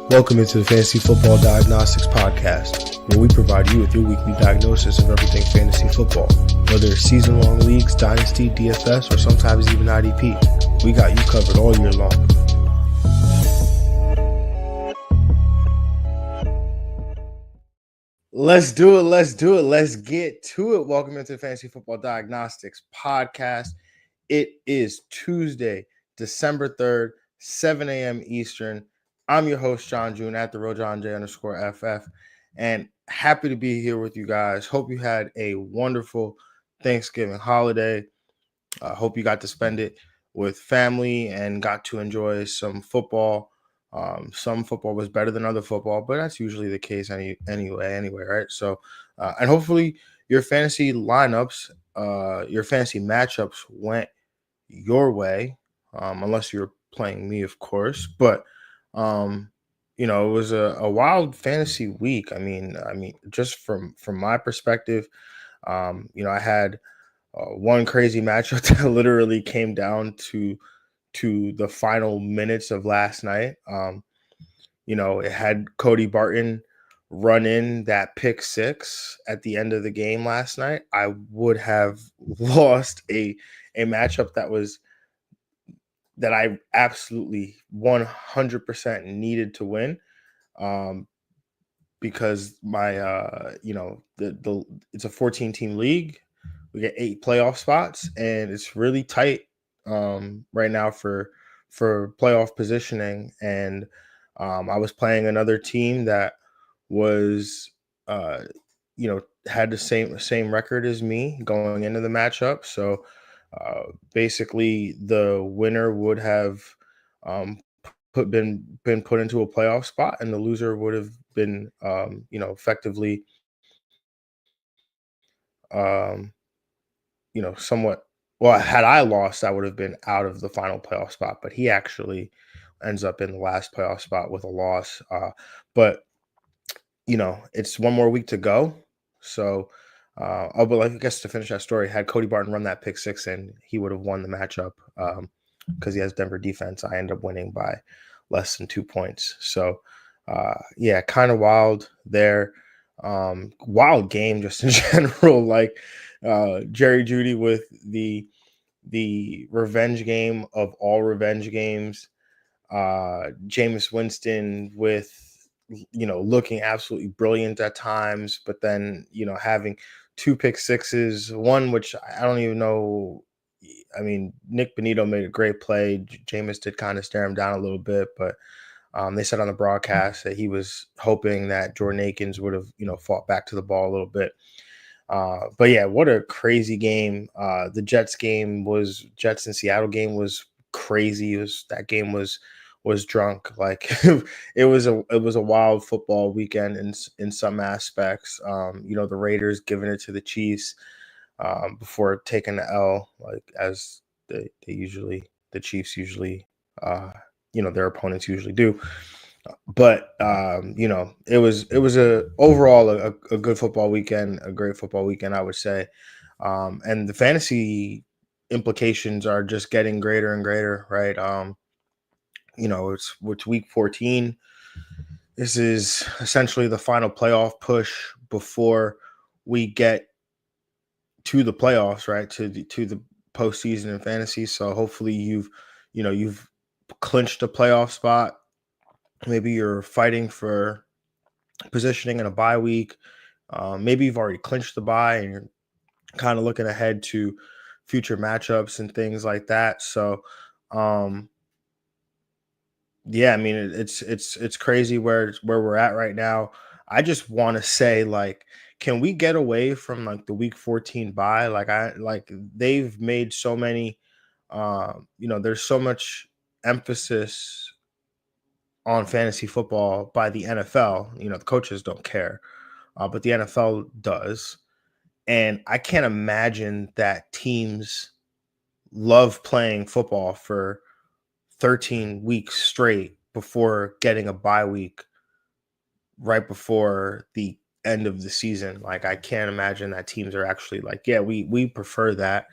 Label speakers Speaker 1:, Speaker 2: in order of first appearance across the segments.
Speaker 1: Welcome into the Fantasy Football Diagnostics Podcast, where we provide you with your weekly diagnosis of everything fantasy football. Whether it's season-long leagues, dynasty, DFS, or sometimes even IDP, we got you covered all year long. Let's do it. Let's get to it. Welcome into the Fantasy Football Diagnostics Podcast. It is Tuesday, December 3rd, 7 a.m. Eastern. I'm your host, Jon Jeune, at the real Jon J_FF, and happy to be here with you guys. Hope you had a wonderful Thanksgiving holiday. Hope you got to spend it with family and got to enjoy some football. Some football was better than other football, but that's usually the case anyway, right? So, and hopefully your fantasy lineups, your fantasy matchups went your way, unless you're playing me, of course. But it was a wild fantasy week. I mean, just from my perspective, I had one crazy matchup that literally came down to the final minutes of last night. It had Cody Barton run in that pick six at the end of the game last night. I would have lost a matchup that I absolutely 100% needed to win, because my it's a 14-team league. We get 8 playoff spots, and it's really tight right now for playoff positioning. And I was playing another team that was had the same record as me going into the matchup. So basically the winner would have been put into a playoff spot, and the loser would have been effectively somewhat, well, had I lost, I would have been out of the final playoff spot, but he actually ends up in the last playoff spot with a loss. But it's one more week to go. So but I guess to finish that story, had Cody Barton run that pick six and he would have won the matchup, because he has Denver defense. I end up winning by less than 2 points. So kind of wild there. Wild game just in general. Like Jerry Jeudy with the revenge game of all revenge games. Jameis Winston with looking absolutely brilliant at times, but then having 2 pick sixes, one which I don't even know. I mean, Nick Bonito made a great play. Jameis did kind of stare him down a little bit, but they said on the broadcast that he was hoping that Jordan Akins would have fought back to the ball a little bit. But yeah, what a crazy game. The Jets and Seattle game was crazy. That game was drunk. Like it was a wild football weekend in some aspects. The Raiders giving it to the Chiefs before taking the L, like as the Chiefs usually their opponents usually do. But it was overall a good football weekend, a great football weekend, I would say. And the fantasy implications are just getting greater and greater, right? It's week 14. This is essentially the final playoff push before we get to the playoffs, right? To the postseason in fantasy. So hopefully you've clinched a playoff spot. Maybe you're fighting for positioning in a bye week. Maybe you've already clinched the bye and you're kind of looking ahead to future matchups and things like that. So, yeah, I mean, it's crazy where we're at right now. I just want to say, like, can we get away from like the week 14 bye? Like they've made so many, there's so much emphasis on fantasy football by the NFL. The coaches don't care, but the NFL does. And I can't imagine that teams love playing football for 13 weeks straight before getting a bye week right before the end of the season. Like, I can't imagine that teams are actually like, yeah, we prefer that.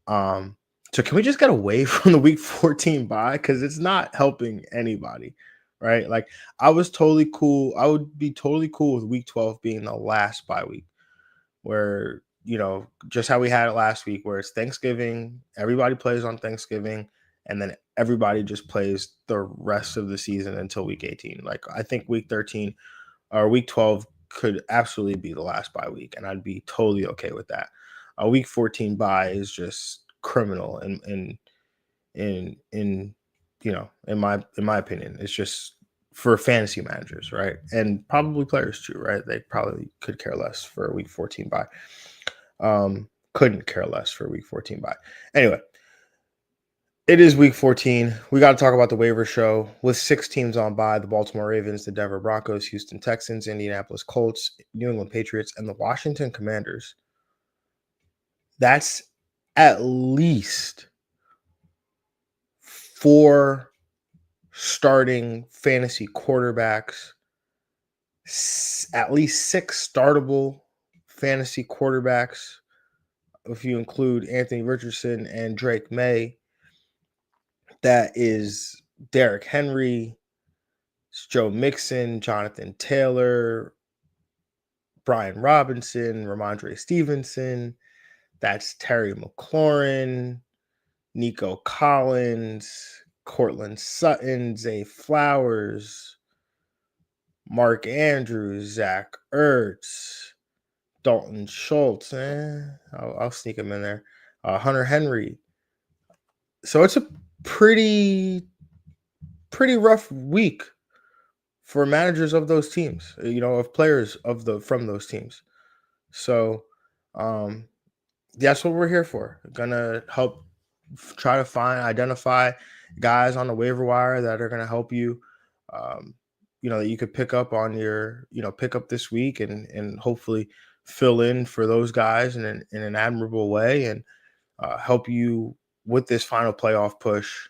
Speaker 1: So can we just get away from the week 14 bye? Because it's not helping anybody, right? Like I was totally cool. I would be totally cool with week 12 being the last bye week, where, just how we had it last week, where it's Thanksgiving, everybody plays on Thanksgiving, and then everybody just plays the rest of the season until week 18. Like I think week 13 or week 12 could absolutely be the last bye week, and I'd be totally okay with that. A week 14 bye is just criminal in in my opinion. It's just for fantasy managers, right? And probably players too, right? They probably could care less for a week 14 bye. Couldn't care less for a week 14 bye. Anyway, it is week 14. We got to talk about the waiver show with 6 teams on bye: the Baltimore Ravens, the Denver Broncos, Houston Texans, Indianapolis Colts, New England Patriots, and the Washington Commanders. That's at least 4 starting fantasy quarterbacks, at least 6 startable fantasy quarterbacks, if you include Anthony Richardson and Drake May. That is Derrick Henry, Joe Mixon, Jonathan Taylor, Brian Robinson, Ramondre Stevenson. That's Terry McLaurin, Nico Collins, Cortland Sutton, Zay Flowers, Mark Andrews, Zach Ertz, Dalton Schultz. I'll sneak him in there. Hunter Henry. So it's a pretty rough week for managers of those teams, of players from those teams. So that's what we're here for. Gonna help try to identify guys on the waiver wire that are gonna help you, that you could pick up on your, pick up this week and hopefully fill in for those guys in an admirable way, and help you with this final playoff push.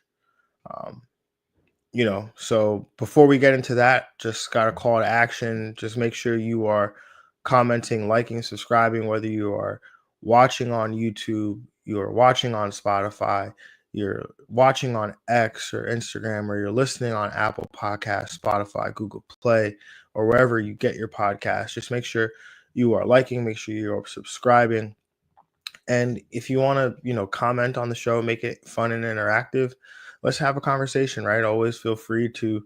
Speaker 1: So before we get into that, just got a call to action. Just make sure you are commenting, liking, subscribing, whether you are watching on YouTube, you're watching on Spotify, you're watching on X or Instagram, or you're listening on Apple Podcasts, Spotify, Google Play, or wherever you get your podcasts. Just make sure you are liking, make sure you're subscribing. And if you want to, comment on the show, make it fun and interactive, let's have a conversation, right? Always feel free to,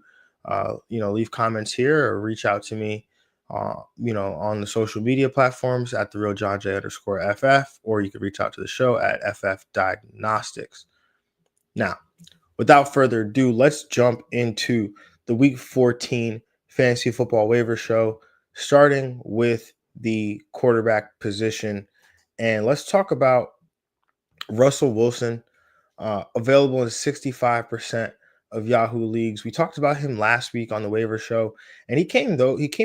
Speaker 1: leave comments here or reach out to me, on the social media platforms at the real Jon J _FF, or you can reach out to the show at FF Diagnostics. Now, without further ado, let's jump into the week 14 fantasy football waiver show, starting with the quarterback position. And let's talk about Russell Wilson, available in 65% of Yahoo leagues. We talked about him last week on the waiver show, and he came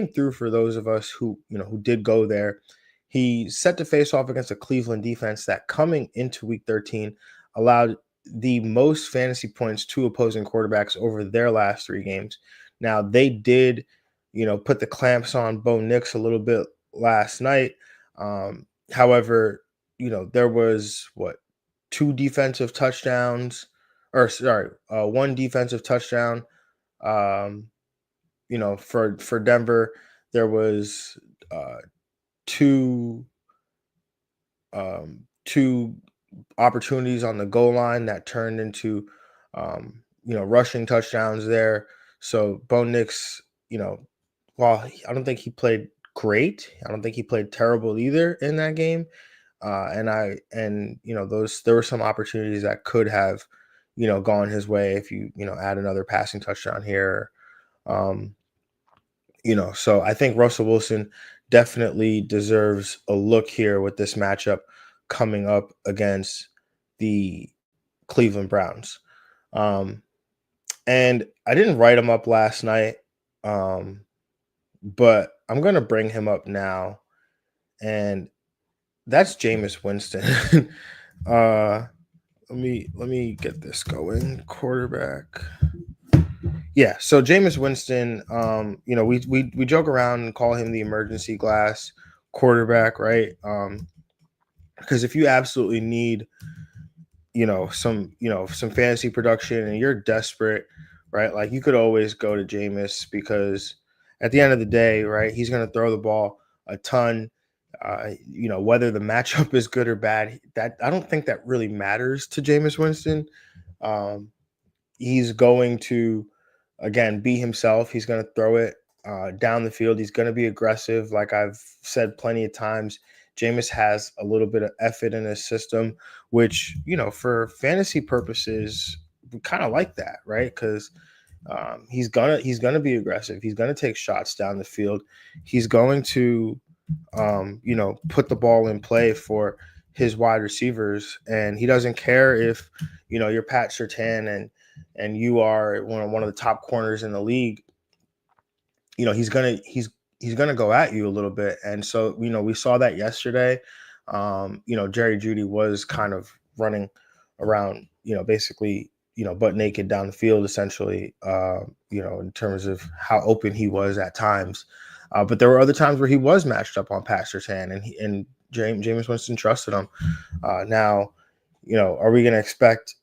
Speaker 1: through for those of us who did go there. He set to face off against a Cleveland defense that, coming into week 13, allowed the most fantasy points to opposing quarterbacks over their last 3 games. Now, they did, put the clamps on Bo Nix a little bit last night. However, there was 2 defensive touchdowns, or sorry, 1 defensive touchdown. For Denver, there was 2 2 opportunities on the goal line that turned into rushing touchdowns there. So Bo Nix, while I don't think he played great, I don't think he played terrible either in that game. There were some opportunities that could have, gone his way if you add another passing touchdown here. So I think Russell Wilson definitely deserves a look here with this matchup coming up against the Cleveland Browns. And I didn't write him up last night, but I'm going to bring him up now. And that's Jameis Winston. Let me get this going. Quarterback. Yeah, so Jameis Winston, we joke around and call him the emergency glass quarterback, right? Because if you absolutely need, some fantasy production and you're desperate right? Like you could always go to Jameis because at the end of the day, right, he's going to throw the ball a ton. Whether the matchup is good or bad, that I don't think that really matters to Jameis Winston. Um, he's going to again be himself. He's going to throw it down the field. He's going to be aggressive. Like I've said plenty of times, Jameis has a little bit of effort in his system, which for fantasy purposes, we kind of like that, right? Because he's gonna be aggressive. He's gonna take shots down the field. He's going to put the ball in play for his wide receivers, and he doesn't care if you're Pat Surtain and you are one of the top corners in the league. He's gonna go at you a little bit, and so we saw that yesterday. Jerry Jeudy was kind of running around, basically butt naked down the field, essentially. In terms of how open he was at times, but there were other times where he was matched up on Pat Surtain, and Jameis Winston trusted him. Now, are we going to expect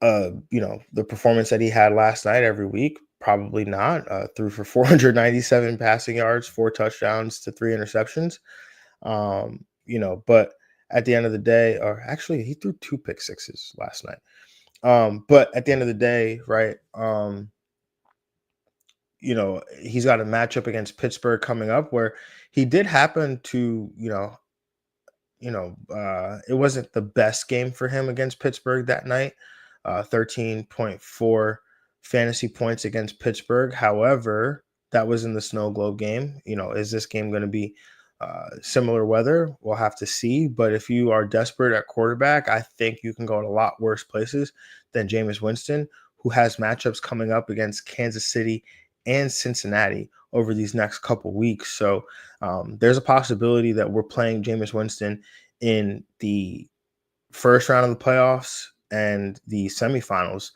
Speaker 1: the performance that he had last night every week? Probably not. Threw for 497 passing yards, 4 touchdowns to 3 interceptions. But at the end of the day, or actually he threw 2 pick sixes last night. But at the end of the day, right, he's got a matchup against Pittsburgh coming up where he did happen to, it wasn't the best game for him against Pittsburgh that night. 13.4 fantasy points against Pittsburgh. However, that was in the snow globe game. Is this game going to be similar weather? We'll have to see. But if you are desperate at quarterback, I think you can go to a lot worse places than Jameis Winston, who has matchups coming up against Kansas City and Cincinnati over these next couple weeks. So there's a possibility that we're playing Jameis Winston in the first round of the playoffs and the semifinals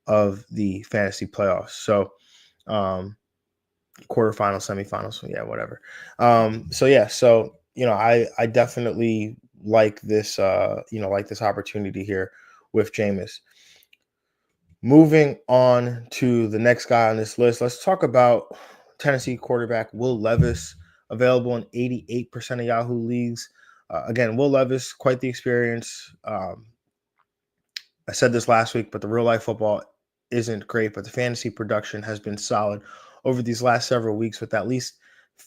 Speaker 1: of the fantasy playoffs. So quarterfinals, semifinals, yeah, whatever. I definitely like this opportunity here with Jameis. Moving on to the next guy on this list, let's talk about Tennessee quarterback Will Levis, available in 88% of Yahoo leagues. Again, Will Levis, quite the experience. I said this last week, but the real life football isn't great, but the fantasy production has been solid over these last several weeks with at least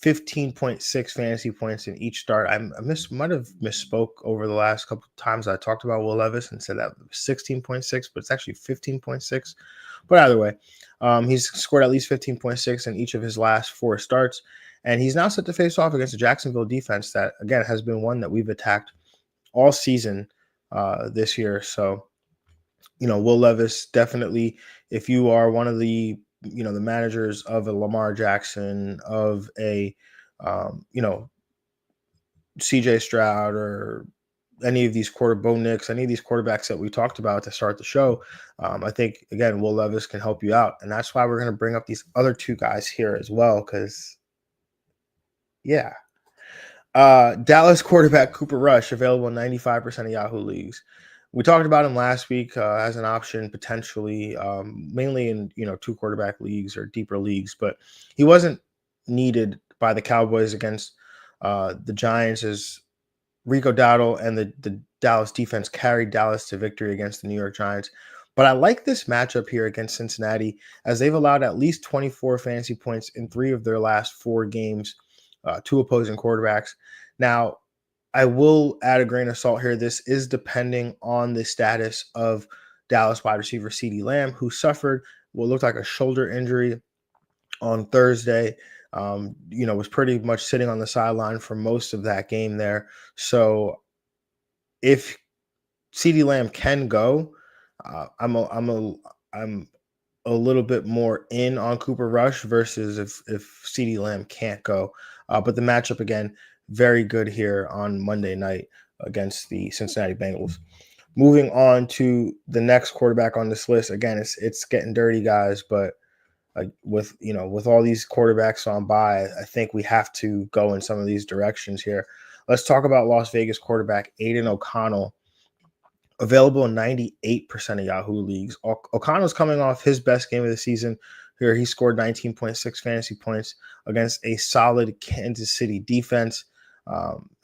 Speaker 1: 15.6 fantasy points in each start. I might have misspoke over the last couple of times I talked about Will Levis and said that was 16.6, but it's actually 15.6. But either way, he's scored at least 15.6 in each of his last 4 starts, and he's now set to face off against the Jacksonville defense that, again, has been one that we've attacked all season this year. So, Will Levis, definitely, if you are one of the, the managers of a Lamar Jackson, of a, CJ Stroud, or any of these Bo Nix, any of these quarterbacks that we talked about to start the show, I think, again, Will Levis can help you out. And that's why we're going to bring up these other 2 guys here as well, because, yeah. Dallas quarterback Cooper Rush, available in 95% of Yahoo leagues. We talked about him last week as an option potentially, mainly in 2 quarterback leagues or deeper leagues, but he wasn't needed by the Cowboys against the Giants, as Rico Dowdle and the Dallas defense carried Dallas to victory against the New York Giants. But I like this matchup here against Cincinnati, as they've allowed at least 24 fantasy points in 3 of their last 4 games to opposing quarterbacks. Now, I will add a grain of salt here. This is depending on the status of Dallas wide receiver CeeDee Lamb, who suffered what looked like a shoulder injury on Thursday. Was pretty much sitting on the sideline for most of that game there. So if CeeDee Lamb can go, I'm a little bit more in on Cooper Rush versus if CeeDee Lamb can't go. But the matchup, again, very good here on Monday night against the Cincinnati Bengals. Moving on to the next quarterback on this list. Again, it's getting dirty, guys, but with all these quarterbacks on bye, I think we have to go in some of these directions here. Let's talk about Las Vegas quarterback Aiden O'Connell, available in 98% of Yahoo leagues. O'Connell's coming off his best game of the season. Here, he scored 19.6 fantasy points against a solid Kansas City defense.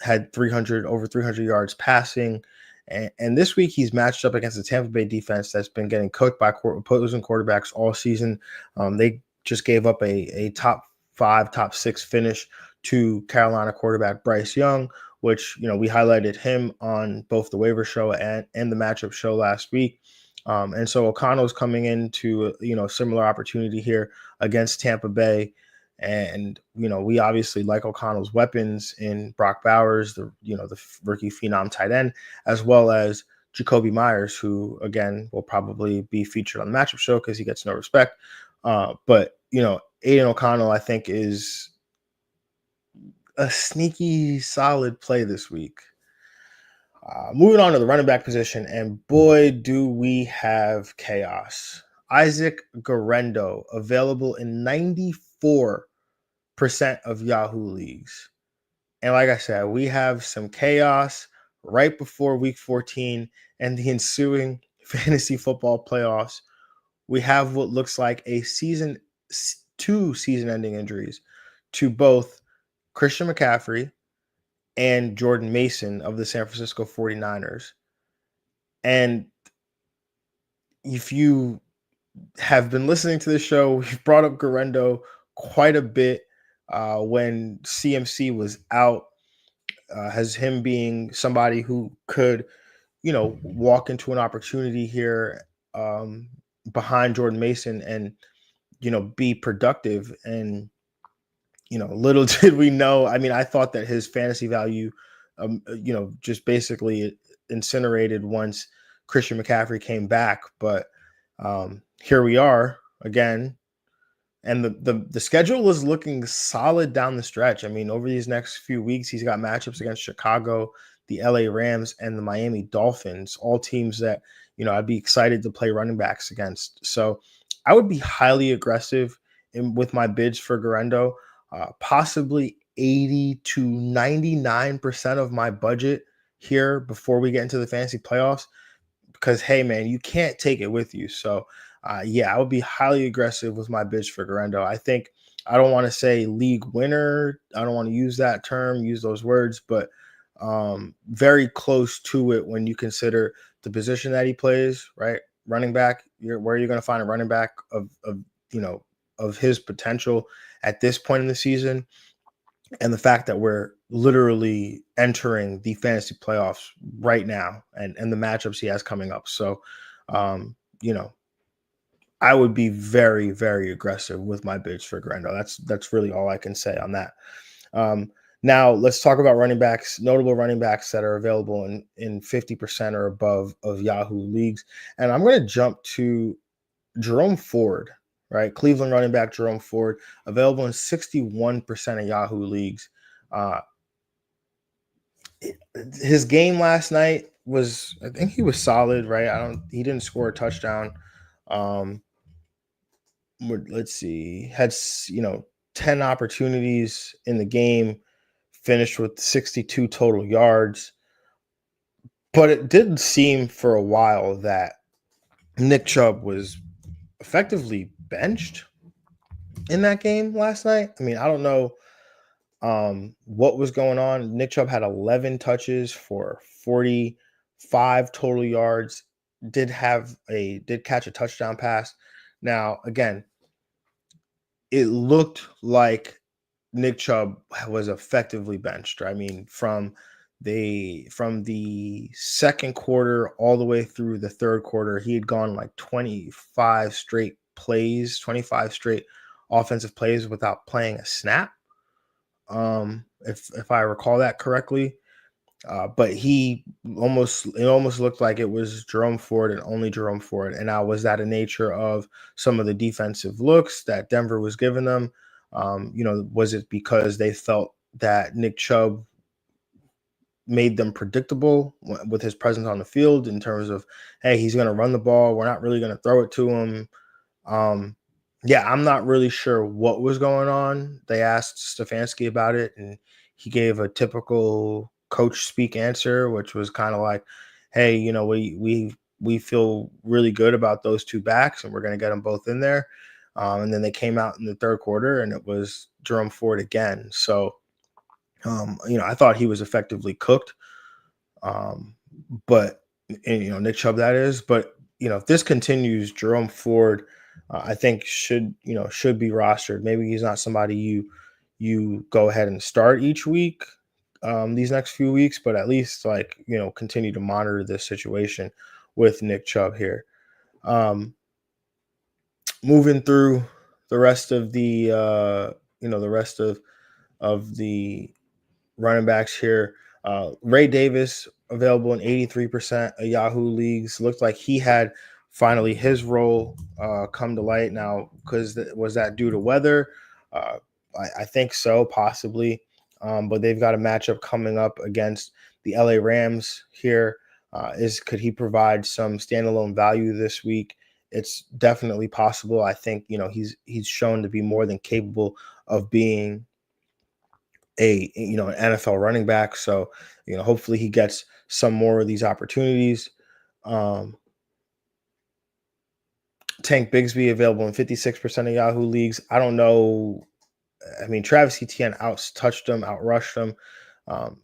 Speaker 1: Had over 300 yards passing. And this week, he's matched up against the Tampa Bay defense that's been getting cooked by opposing quarterbacks all season. They just gave up a top 5, top 6 finish to Carolina quarterback Bryce Young, which, we highlighted him on both the waiver show and the matchup show last week. And so O'Connell's coming into, similar opportunity here against Tampa Bay. And, we obviously like O'Connell's weapons in Brock Bowers, the rookie phenom tight end, as well as Jacoby Myers, who, again, will probably be featured on the matchup show because he gets no respect. But, Aiden O'Connell, I think, is a sneaky, solid play this week. Moving on to the running back position, and boy, do we have chaos. Isaac Guerendo, available in 94% of Yahoo leagues. And like I said, we have some chaos right before week 14 and the ensuing fantasy football playoffs. We have what looks like two season-ending injuries to both Christian McCaffrey and Jordan Mason of the San Francisco 49ers. And if you have been listening to the show, we've brought up Guerendo quite a bit when CMC was out, as him being somebody who could, walk into an opportunity here behind Jordan Mason and, be productive. And little did we know. I mean, I thought that his fantasy value, just basically incinerated once Christian McCaffrey came back. But here we are again. And the schedule was looking solid down the stretch. I mean, over these next few weeks, he's got matchups against Chicago, the LA Rams, and the Miami Dolphins, all teams that, I'd be excited to play running backs against. So I would be highly aggressive with my bids for Guerendo. Possibly 80 to 99% of my budget here before we get into the fantasy playoffs, because, hey, man, you can't take it with you. So, I would be highly aggressive with my bids for Guerendo. I don't want to say league winner. I don't want to use that term, use those words, but very close to it when you consider the position that he plays, right? Running back, where are you going to find a running back of his potential at this point in the season, and the fact that we're literally entering the fantasy playoffs right now and the matchups he has coming up. So, I would be very, very aggressive with my bids for Guerendo. That's really all I can say on that. Now let's talk about running backs, notable running backs that are available in 50% or above of Yahoo leagues. And I'm going to jump to Jerome Ford, right? Cleveland running back Jerome Ford, available in 61% of Yahoo leagues. His game last night was, I think he was solid, right? He didn't score a touchdown. Let's see, had 10 opportunities in the game, finished with 62 total yards. But it did seem for a while that Nick Chubb was effectively benched in that game last night. I mean, I don't know what was going on. Nick Chubb had 11 touches for 45 total yards, did catch a touchdown pass. Now, again, it looked like Nick Chubb was effectively benched. I mean, from the second quarter all the way through the third quarter, he had gone like 25 straight offensive plays without playing a snap. If I recall that correctly. But it almost looked like it was Jerome Ford and only Jerome Ford. And now, was that a nature of some of the defensive looks that Denver was giving them? Was it because they felt that Nick Chubb made them predictable with his presence on the field in terms of, hey, he's going to run the ball, we're not really going to throw it to him? I'm not really sure what was going on. They asked Stefanski about it, and he gave a typical coach speak answer, which was kind of like, hey, we feel really good about those two backs, and we're going to get them both in there. And then they came out in the third quarter, and it was Jerome Ford again. So, I thought he was effectively cooked. Um, but Nick Chubb, that is. But if this continues, Jerome Ford, I think should be rostered. Maybe he's not somebody you go ahead and start each week, these next few weeks, but at least continue to monitor this situation with Nick Chubb here. Moving through the rest of the running backs here. Ray Davis available in 83% of Yahoo leagues. Looked like he had finally his role come to light. Now, was that due to weather? Uh, I think so, possibly. But they've got a matchup coming up against the LA Rams here. Could he provide some standalone value this week? It's definitely possible. I think he's shown to be more than capable of being an NFL running back. So hopefully he gets some more of these opportunities. Tank Bigsby available in 56% of Yahoo leagues. I don't know. I mean, Travis Etienne touched him, outrushed him.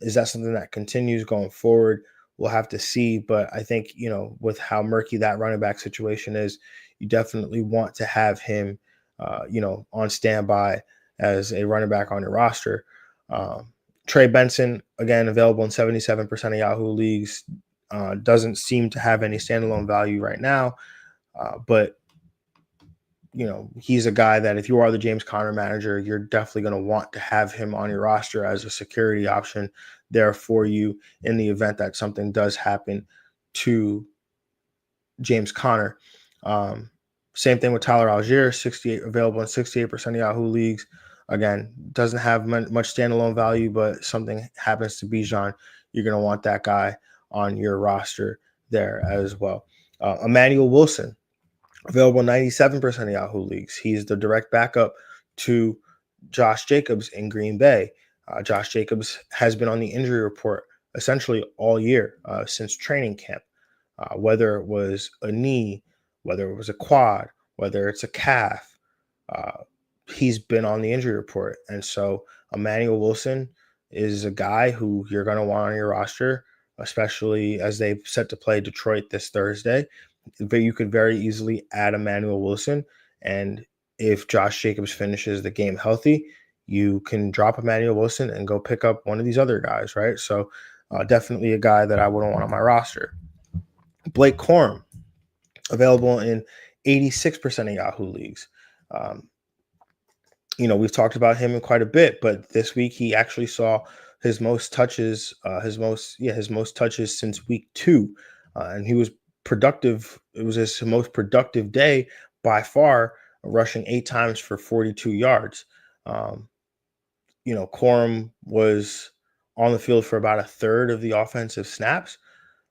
Speaker 1: Is that something that continues going forward? We'll have to see. But I think, with how murky that running back situation is, you definitely want to have him, on standby as a running back on your roster. Trey Benson, again, available in 77% of Yahoo leagues. Doesn't seem to have any standalone value right now. But he's a guy that if you are the James Conner manager, you're definitely going to want to have him on your roster as a security option there for you in the event that something does happen to James Conner. Same thing with Tyler Algier, available in 68% of Yahoo leagues. Again, doesn't have much standalone value, but something happens to Bijan, you're going to want that guy on your roster there as well. Emmanuel Wilson, available in 97% of Yahoo leagues. He's the direct backup to Josh Jacobs in Green Bay. Josh Jacobs has been on the injury report essentially all year since training camp. Whether it was a knee, whether it was a quad, whether it's a calf, he's been on the injury report. And so Emmanuel Wilson is a guy who you're going to want on your roster, especially as they set to play Detroit this Thursday. But you could very easily add Emmanuel Wilson. And if Josh Jacobs finishes the game healthy, you can drop Emmanuel Wilson and go pick up one of these other guys, right? So definitely a guy that I wouldn't want on my roster. Blake Corum, available in 86% of Yahoo leagues. We've talked about him in quite a bit, but this week he actually saw his most touches, his most touches since week 2. And he was productive. It was his most productive day by far, rushing 8 times for 42 yards. Corum was on the field for about a third of the offensive snaps.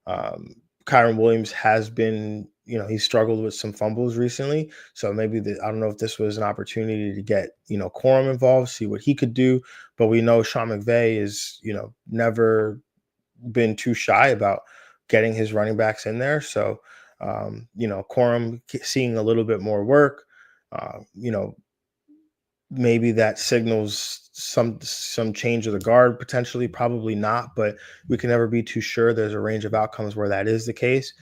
Speaker 1: Kyron Williams has been, he's struggled with some fumbles recently. So maybe I don't know if this was an opportunity to get, Corum involved, see what he could do. But we know Sean McVay is, never been too shy about getting his running backs in there. So, Corum seeing a little bit more work, maybe that signals some change of the guard potentially, probably not, but we can never be too sure. There's a range of outcomes where that is the case,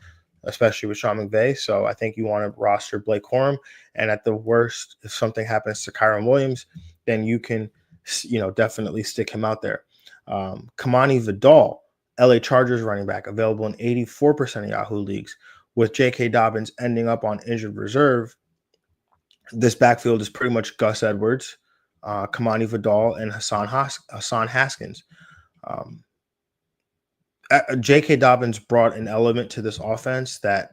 Speaker 1: especially with Sean McVay. So I think you want to roster Blake Corum, and at the worst, if something happens to Kyron Williams, then you can, definitely stick him out there. Kamani Vidal, LA Chargers running back, available in 84% of Yahoo leagues, with J.K. Dobbins ending up on injured reserve. This backfield is pretty much Gus Edwards, Kamani Vidal, and Hassan Haskins. J.K. Dobbins brought an element to this offense that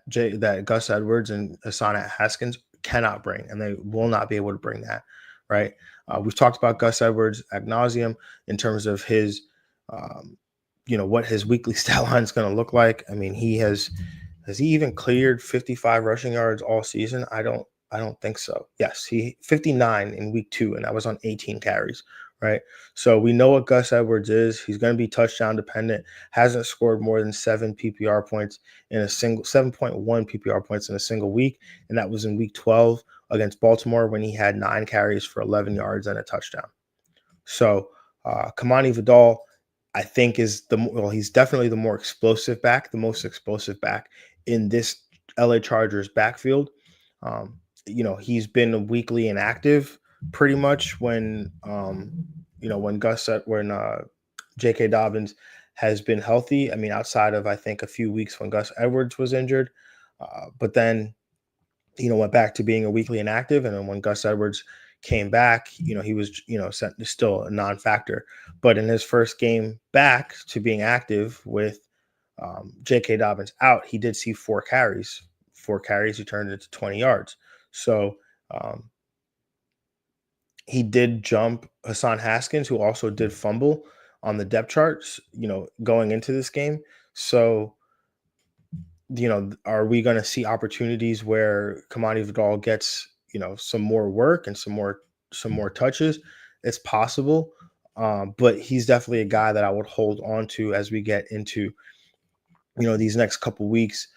Speaker 1: Gus Edwards and Hassan Haskins cannot bring, and they will not be able to bring that, right? We've talked about Gus Edwards ad nauseum in terms of his, what his weekly stat line is going to look like. I mean, has he even cleared 55 rushing yards all season? I don't I don't think so. Yes, he 59 in week 2, and that was on 18 carries, right? So we know what Gus Edwards is. He's going to be touchdown dependent. Hasn't scored more than 7.1 PPR points in a single week, and that was in week 12 against Baltimore when he had 9 carries for 11 yards and a touchdown. So Kamani Vidal, I think, is he's definitely the more explosive back, the most explosive back in this LA Chargers backfield. He's been weekly inactive pretty much when J.K. Dobbins has been healthy. I mean, outside of I think a few weeks when Gus Edwards was injured, but then went back to being a weekly inactive. And then when Gus Edwards came back, he was, still a non-factor. But in his first game back to being active with J.K. Dobbins out, he did see 4 carries. 4 carries, he turned it into 20 yards. So he did jump Hassan Haskins, who also did fumble on the depth charts, going into this game. So are we going to see opportunities where Kamani Vidal gets, some more work and some more touches? It's possible. But he's definitely a guy that I would hold on to as we get into, these next couple weeks,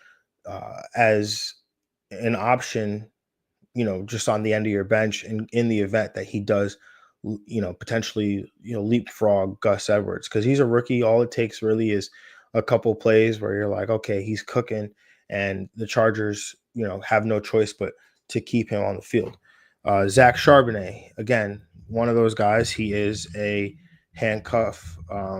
Speaker 1: as an option, just on the end of your bench in the event that he does, potentially, leapfrog Gus Edwards, because he's a rookie. All it takes really is a couple plays where you're like, okay, he's cooking, and the Chargers, have no choice but to keep him on the field. Zach Charbonnet, again, one of those guys. He is a handcuff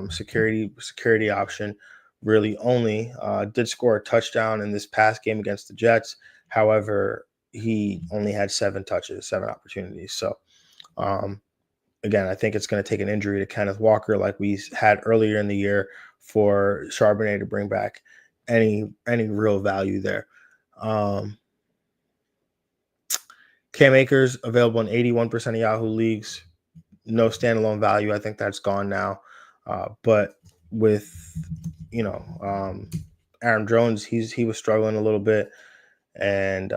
Speaker 1: security option, really only. Did score a touchdown in this past game against the Jets. However, he only had 7 touches, 7 opportunities. So, again, I think it's going to take an injury to Kenneth Walker like we had earlier in the year for Charbonnet to bring back any real value there. Cam Akers available in 81% of Yahoo leagues. No standalone value. I think that's gone now. But with Aaron Jones, he was struggling a little bit, and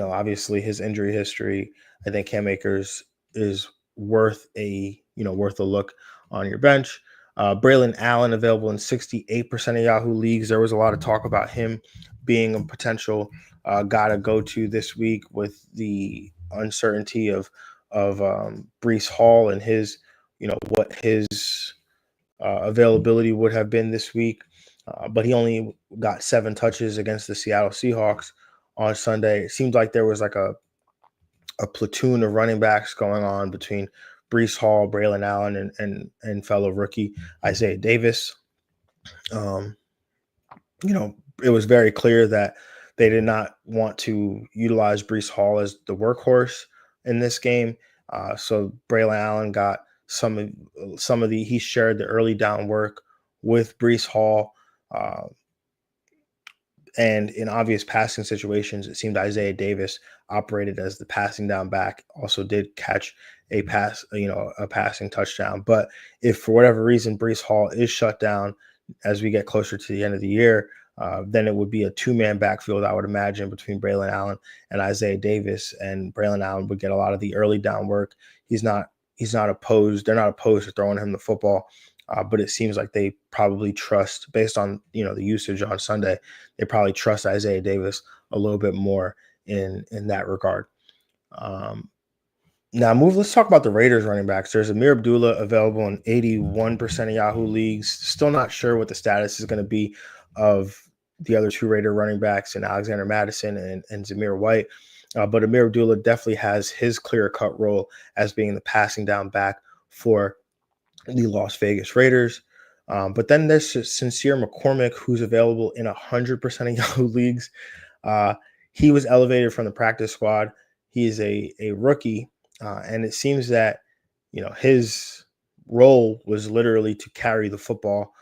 Speaker 1: obviously his injury history. I think Cam Akers is worth a look on your bench. Braylon Allen available in 68% of Yahoo leagues. There was a lot of talk about him being a potential guy to go to this week with the uncertainty of Breece Hall and his, what his availability would have been this week. But he only got 7 touches against the Seattle Seahawks on Sunday. It seemed like there was like a platoon of running backs going on between Breece Hall, Braylon Allen, and fellow rookie Isaiah Davis. It was very clear that they did not want to utilize Breece Hall as the workhorse in this game. So Braylon Allen got some of he shared the early down work with Breece Hall. And in obvious passing situations, it seemed Isaiah Davis operated as the passing down back, also did catch a passing touchdown. But if for whatever reason Breece Hall is shut down as we get closer to the end of the year, then it would be a 2-man backfield, I would imagine, between Braylon Allen and Isaiah Davis. And Braylon Allen would get a lot of the early down work. He's not opposed. They're not opposed to throwing him the football. But it seems like they probably trust, based on the usage on Sunday, they probably trust Isaiah Davis a little bit more in that regard. Let's talk about the Raiders running backs. There's Amir Abdullah available in 81% of Yahoo leagues. Still not sure what the status is going to be of the other 2 Raider running backs in Alexander Madison and Zamir White. But Amir Abdullah definitely has his clear-cut role as being the passing down back for the Las Vegas Raiders. But then there's Sincere McCormick, who's available in 100% of Yahoo leagues. He was elevated from the practice squad. He is a rookie, and it seems that his role was literally to carry the football.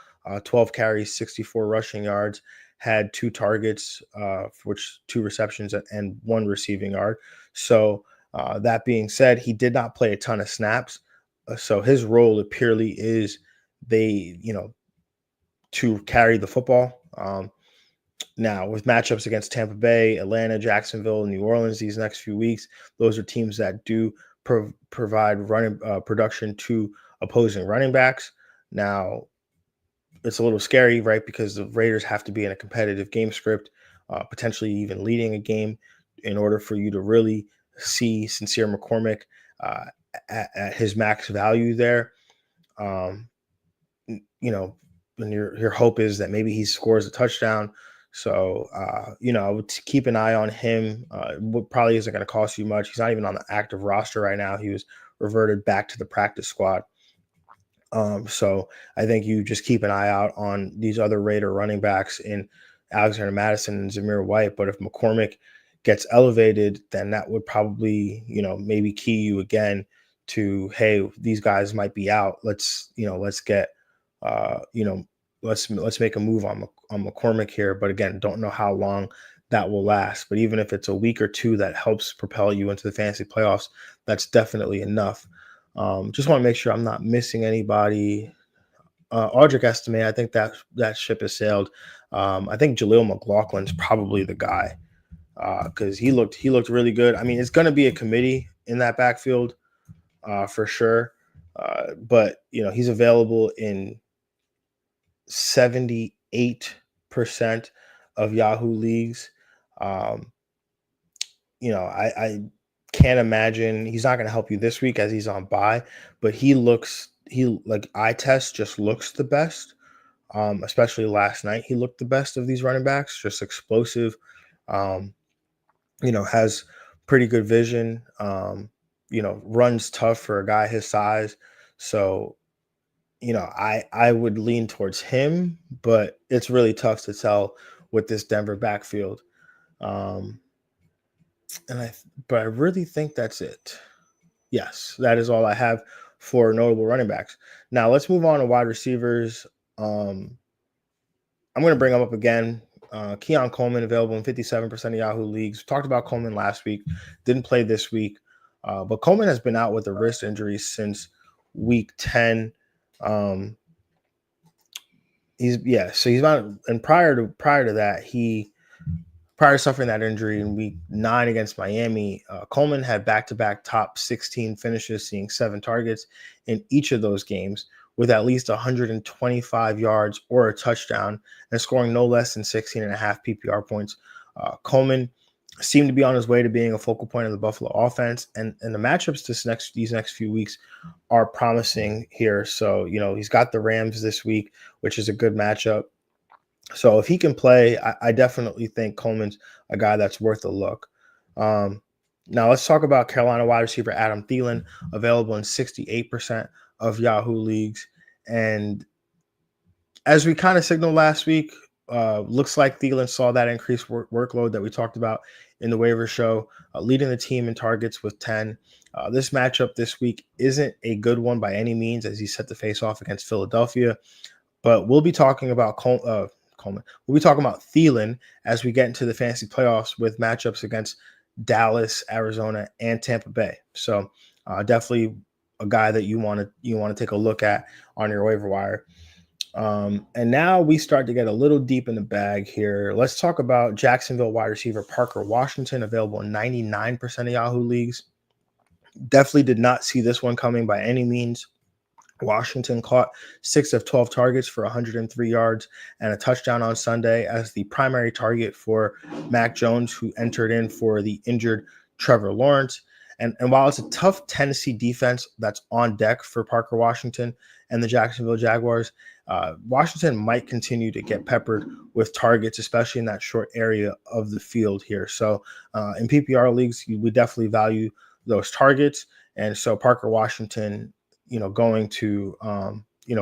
Speaker 1: 12 carries, 64 rushing yards, had 2 targets, which 2 receptions and 1 receiving yard. So that being said, he did not play a ton of snaps. So his role purely is to carry the football. Now, with matchups against Tampa Bay, Atlanta, Jacksonville, New Orleans these next few weeks, those are teams that do provide running production to opposing running backs. Now, it's a little scary, right? Because the Raiders have to be in a competitive game script, potentially even leading a game, in order for you to really see Sincere McCormick uh, at his max value there. Um, you know, and your hope is that maybe he scores a touchdown. So, I would keep an eye on him. What probably isn't going to cost you much. He's not even on the active roster right now. He was reverted back to the practice squad. So I think you just keep an eye out on these other Raider running backs in Alexander Madison and Zamir White. But if McCormick gets elevated, then that would probably, maybe key you again to, hey, these guys might be out. Let's get, you know, let's make a move on McCormick here. But again, don't know how long that will last. But even if it's a week or two that helps propel you into the fantasy playoffs, that's definitely enough. Just want to make sure I'm not missing anybody. Audric Estimate, I think that ship has sailed. I think Jaleel McLaughlin's probably the guy because he looked really good. I mean, it's going to be a committee in that backfield for sure, but he's available in 78% of Yahoo leagues. Um, I can't imagine he's not going to help you this week as he's on bye, but he like eye test just looks the best. Especially last night, he looked the best of these running backs, just explosive. Um, has pretty good vision. Runs tough for a guy his size. So, I would lean towards him, but it's really tough to tell with this Denver backfield. Um, but I really think that's it. Yes, that is all I have for notable running backs. Now let's move on to wide receivers. I'm going to bring them up again. Keon Coleman available in 57% of Yahoo leagues. We talked about Coleman last week, didn't play this week, but Coleman has been out with a wrist injury since week 10. Um, so he's not, and prior to that, prior to suffering that injury in week 9 against Miami, Coleman had back-to-back top 16 finishes, seeing 7 targets in each of those games with at least 125 yards or a touchdown and scoring no less than 16 and a half PPR points. Coleman seemed to be on his way to being a focal point of the Buffalo offense, and the matchups these next few weeks are promising here. So, he's got the Rams this week, which is a good matchup. So if he can play, I definitely think Coleman's a guy that's worth a look. Now let's talk about Carolina wide receiver Adam Thielen, available in 68% of Yahoo leagues. And as we kind of signaled last week, looks like Thielen saw that increased workload that we talked about in the waiver show, leading the team in targets with 10. This matchup this week isn't a good one by any means, as he's set to face off against Philadelphia. But we'll be talking about Coleman. We'll be talking about Thielen as we get into the fantasy playoffs with matchups against Dallas, Arizona, and Tampa Bay. So definitely a guy that you want to take a look at on your waiver wire. And now we start to get a little deep in the bag here. Let's talk about Jacksonville wide receiver Parker Washington, available in 99% of Yahoo leagues. Definitely did not see this one coming by any means. Washington caught 6 of 12 targets for 103 yards and a touchdown on Sunday as the primary target for Mac Jones, who entered in for the injured Trevor Lawrence. And while it's a tough Tennessee defense that's on deck for Parker Washington and the Jacksonville Jaguars, Washington might continue to get peppered with targets, especially in that short area of the field here. So in PPR leagues, we definitely value those targets. And so Parker Washington, going to,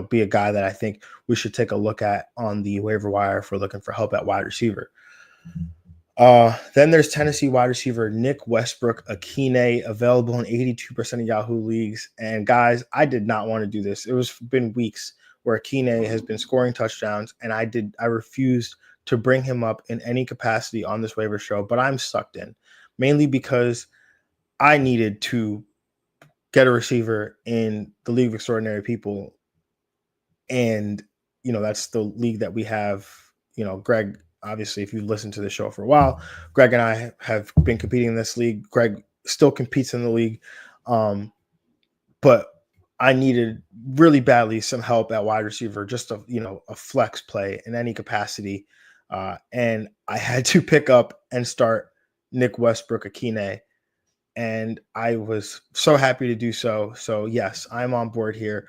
Speaker 1: be a guy that I think we should take a look at on the waiver wire if we're looking for help at wide receiver. Then there's Tennessee wide receiver Nick Westbrook-Akine, available in 82% of Yahoo leagues. And guys, I did not want to do this. It was been weeks where Akine has been scoring touchdowns, and I refused to bring him up in any capacity on this waiver show, but I'm sucked in, mainly because I needed to get a receiver in the League of Extraordinary People. And, that's the league that we have, Greg obviously, if you listen to the show for a while, Greg and I have been competing in this league. Greg still competes in the league. But I needed really badly some help at wide receiver, just a flex play in any capacity, and I had to pick up and start Nick Westbrook-Akine, and I was so happy to do so. So yes, I'm on board here.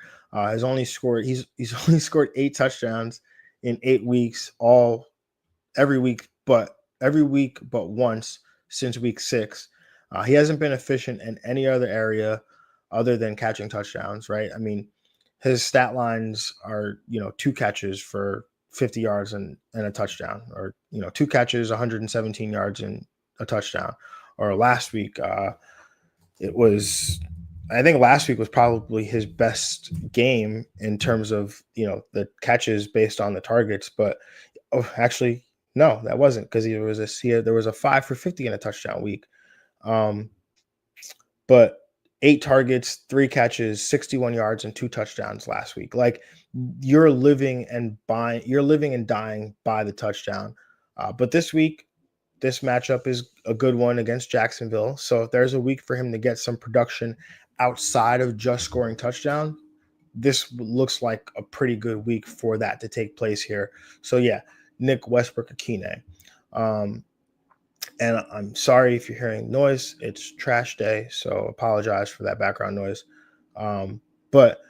Speaker 1: He's only scored 8 touchdowns in 8 weeks, all every week but once since week 6. He hasn't been efficient in any other area other than catching touchdowns, right? I mean, his stat lines are 2 catches for 50 yards and a touchdown, or 2 catches, 117 yards and a touchdown. Or last week, it was I think last week was probably his best game in terms of the catches based on the targets. But actually, no, that wasn't, because there was a 5 for 50 in a touchdown week. But 8 targets, 3 catches, 61 yards, and 2 touchdowns last week. Like, you're living and dying by the touchdown. But this week, this matchup is a good one against Jacksonville. So if there's a week for him to get some production outside of just scoring touchdown, this looks like a pretty good week for that to take place here. So yeah, Nick Westbrook-Akine. And I'm sorry if you're hearing noise. It's trash day, so apologize for that background noise. But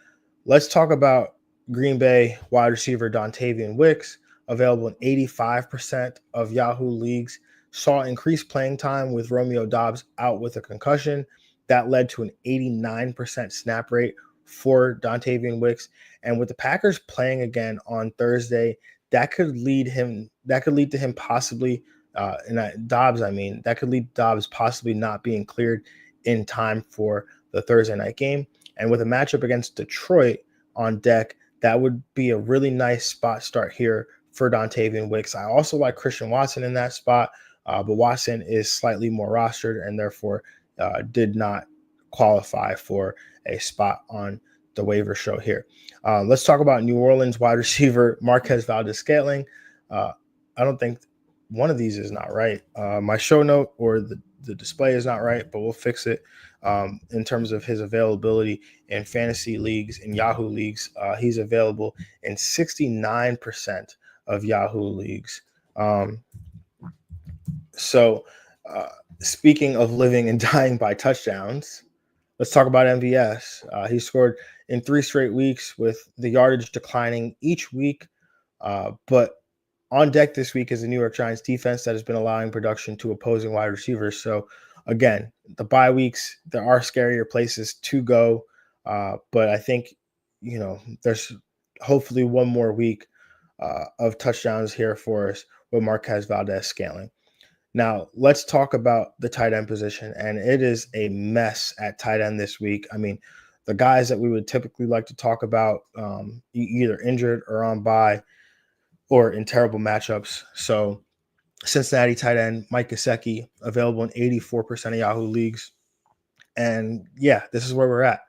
Speaker 1: let's talk about Green Bay wide receiver Dontavian Wicks, available in 85% of Yahoo leagues. Saw increased playing time with Romeo Doubs out with a concussion. That led to an 89% snap rate for Dontavian Wicks. And with the Packers playing again on Thursday, that could lead to him possibly that could lead Doubs possibly not being cleared in time for the Thursday night game. And with a matchup against Detroit on deck, that would be a really nice spot start here for Dontavian Wicks. I also like Christian Watson in that spot, but Watson is slightly more rostered and therefore did not qualify for a spot on the waiver show here. Let's talk about New Orleans wide receiver Marquez Valdes-Scantling. I don't think one of these is not right. My show note or the display is not right, but we'll fix it. In terms of his availability in fantasy leagues and Yahoo leagues, he's available in 69% of Yahoo leagues. So speaking of living and dying by touchdowns, let's talk about MVS. He scored in 3 straight weeks with the yardage declining each week, but on deck this week is the New York Giants defense that has been allowing production to opposing wide receivers. So again, the bye weeks, there are scarier places to go. But I think, there's hopefully one more week of touchdowns here for us with Marquez Valdes-Scantling. Now, let's talk about the tight end position, and it is a mess at tight end this week. I mean, the guys that we would typically like to talk about, either injured or on bye or in terrible matchups. So Cincinnati tight end Mike Gesicki, available in 84% of Yahoo leagues. And yeah, this is where we're at.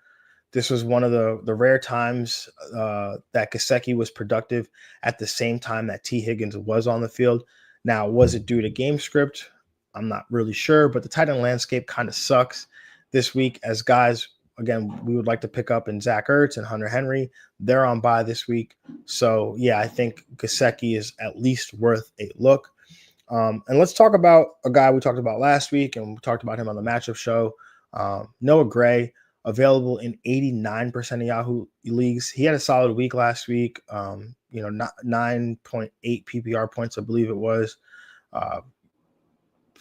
Speaker 1: This was one of the rare times that Gesicki was productive at the same time that T. Higgins was on the field. Now, was it due to game script? I'm not really sure, but the tight end landscape kind of sucks this week, as guys, again, we would like to pick up in Zach Ertz and Hunter Henry. They're on bye this week. So, yeah, I think Gesicki is at least worth a look. And let's talk about a guy we talked about last week, and we talked about him on the matchup show, Noah Gray, available in 89% of Yahoo leagues. He had a solid week last week, 9.8 PPR points, I believe it was.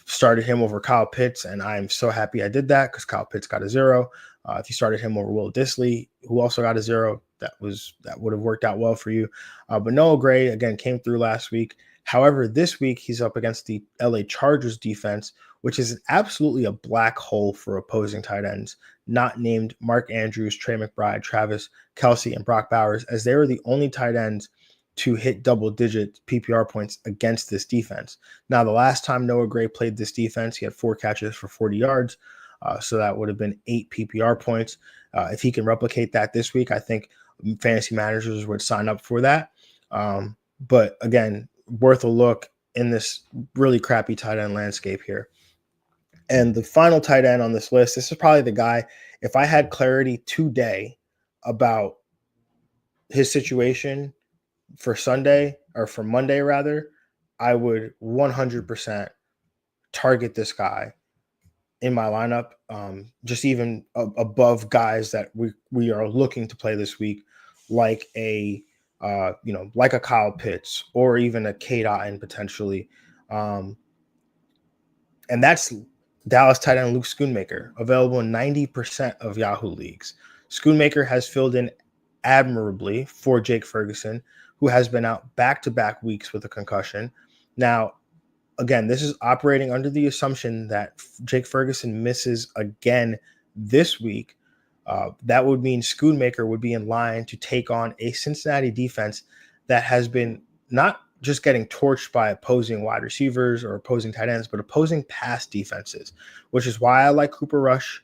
Speaker 1: Started him over Kyle Pitts, and I'm so happy I did that because Kyle Pitts got a 0. If you started him over Will Dissly, who also got a 0, that would have worked out well for you. But Noah Gray, again, came through last week. However, this week he's up against the LA Chargers defense, which is absolutely a black hole for opposing tight ends, not named Mark Andrews, Trey McBride, Travis Kelce, and Brock Bowers, as they were the only tight ends to hit double-digit PPR points against this defense. Now, the last time Noah Gray played this defense, he had 4 catches for 40 yards, so that would have been 8 PPR points. If he can replicate that this week, I think fantasy managers would sign up for that. But again, worth a look in this really crappy tight end landscape here. And the final tight end on this list, this is probably the guy, if I had clarity today about his situation for Sunday, or for Monday rather, I would 100% target this guy in my lineup, just even above guys that we are looking to play this week, like like a Kyle Pitts or even a Kate Otten potentially. And that's Dallas tight end Luke Schoonmaker, available in 90% of Yahoo leagues. Schoonmaker has filled in admirably for Jake Ferguson, who has been out back-to-back weeks with a concussion. Now, again, this is operating under the assumption that Jake Ferguson misses again this week. That would mean Schoonmaker would be in line to take on a Cincinnati defense that has been not just getting torched by opposing wide receivers or opposing tight ends, but opposing pass defenses, which is why I like Cooper Rush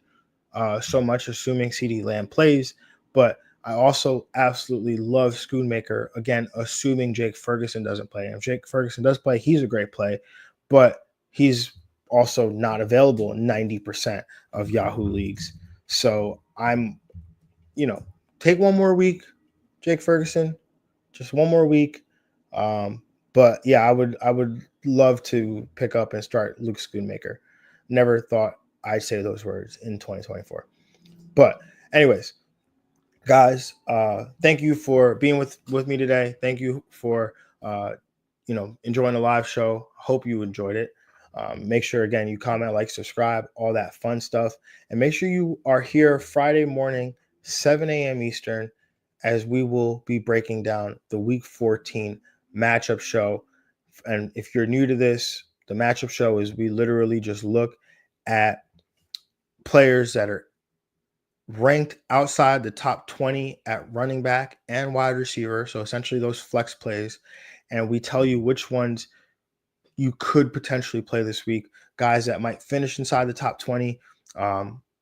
Speaker 1: so much, assuming CeeDee Lamb plays. But I also absolutely love Schoonmaker, again, assuming Jake Ferguson doesn't play. And if Jake Ferguson does play, he's a great play, but he's also not available in 90% of Yahoo leagues. So I'm, take one more week, Jake Ferguson, just one more week. But yeah, I would love to pick up and start Luke Schoonmaker. Never thought I'd say those words in 2024. But anyways, guys, thank you for being with me today. Thank you for enjoying the live show. Hope you enjoyed it. Make sure, again, you comment, like, subscribe, all that fun stuff. And make sure you are here Friday morning, 7 a.m. Eastern, as we will be breaking down the Week 14 matchup show. And if you're new to this, the matchup show is we literally just look at players that are ranked outside the top 20 at running back and wide receiver. So essentially those flex plays. And we tell you which ones you could potentially play this week, guys that might finish inside the top 20,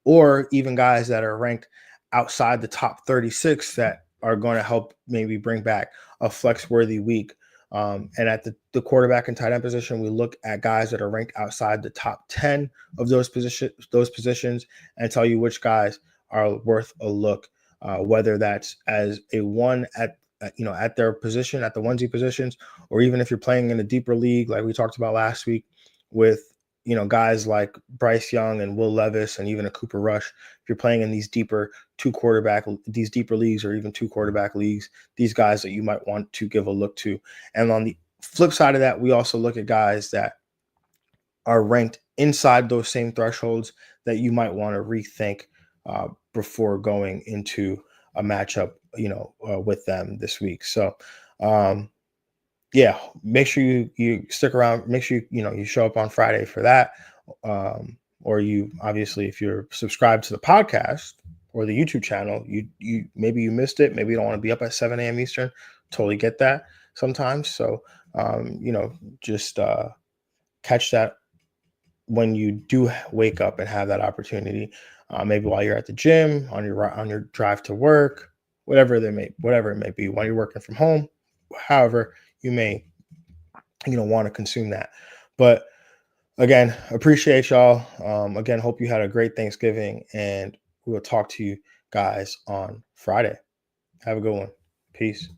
Speaker 1: or even guys that are ranked outside the top 36 that are going to help maybe bring back a flex-worthy week. And at the quarterback and tight end position, we look at guys that are ranked outside the top 10 of those positions, and tell you which guys are worth a look, whether that's as a one at their position, at the onesie positions, or even if you're playing in a deeper league, like we talked about last week with, guys like Bryce Young and Will Levis and even a Cooper Rush. If you're playing in these deeper leagues, or even two quarterback leagues, these guys that you might want to give a look to. And on the flip side of that, we also look at guys that are ranked inside those same thresholds that you might want to rethink before going into a matchup, with them this week. So, yeah, make sure you stick around. Make sure you show up on Friday for that. Or you, obviously, if you're subscribed to the podcast or the YouTube channel, you maybe you missed it. Maybe you don't want to be up at 7 a.m. Eastern. Totally get that sometimes. So, just catch that when you do wake up and have that opportunity. Maybe while you're at the gym, on your drive to work, whatever it may be, while you're working from home, however you may want to consume that. But again, appreciate y'all. Again, hope you had a great Thanksgiving, and we will talk to you guys on Friday. Have a good one. Peace.